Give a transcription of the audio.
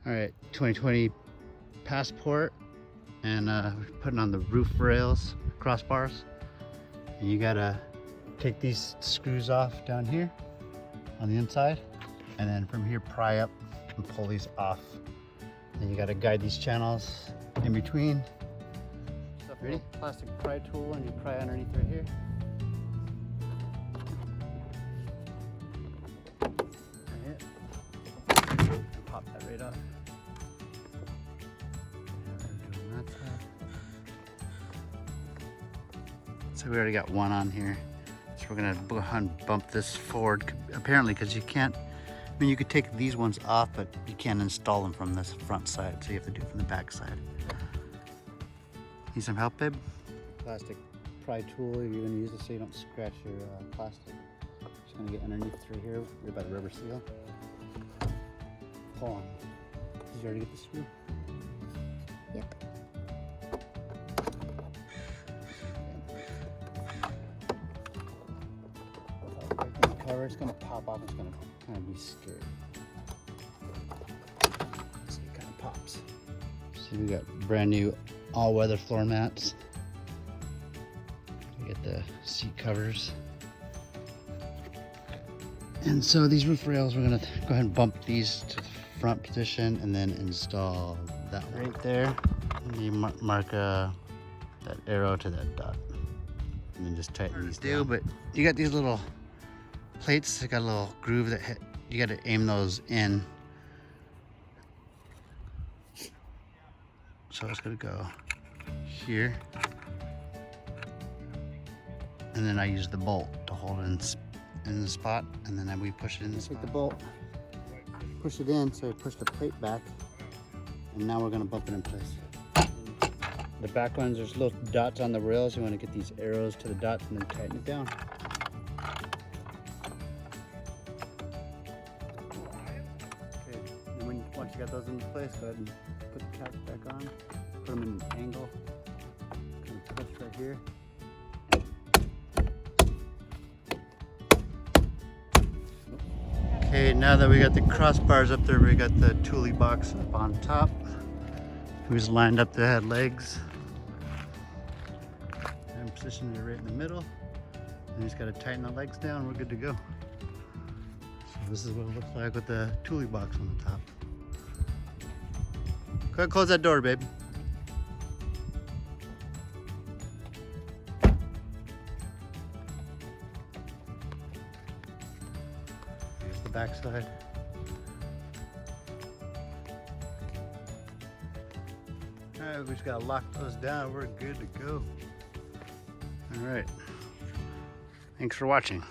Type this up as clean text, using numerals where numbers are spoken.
All right, 2020 Passport, and we're putting on the roof rails, crossbars. And you gotta take these screws off down here on the inside, and then from here pry up and pull these off. Then you gotta guide these channels in between. Ready? Plastic pry tool, and you pry underneath right here. And pop that right off. So we already got one on here. So we're gonna go ahead and bump this forward, apparently, because you can't, I mean, you could take these ones off, but you can't install them from this front side, so you have to do it from the back side. Need some help, babe? Plastic pry tool, you're gonna use it so you don't scratch your plastic. Just gonna get underneath through here, right by the rubber seal. Pull on. Did you already get the screw? Yep. Cover, it's gonna pop off, it's gonna kind of be scary. See, it kind of pops. See, we got brand new all-weather floor mats. We get the seat covers. And so these roof rails, we're gonna go ahead and bump these to the front position and then install that right there. And you mark that arrow to that dot. And then just tighten these down. But you got these little plates that got a little groove that hit. You got to aim those in. So it's gonna go here, and then I use the bolt to hold it in the spot, and then we push it in the spot. Take the bolt, push it in, so I push the plate back, and now we're gonna bump it in place. The back ones, there's little dots on the rails. You want to get these arrows to the dots and then tighten it down. Once you got those in place, go ahead and put the caps back on, put them in an angle, kind of twist right here. Okay, now that we got the crossbars up there, we got the Thule Box up on top. We just lined up the head legs and positioned it right in the middle. And you just got to tighten the legs down, we're good to go. So this is what it looks like with the Thule Box on the top. Go ahead, close that door, babe. Here's the back side. All right, we just gotta lock those down. We're good to go. All right. Thanks for watching.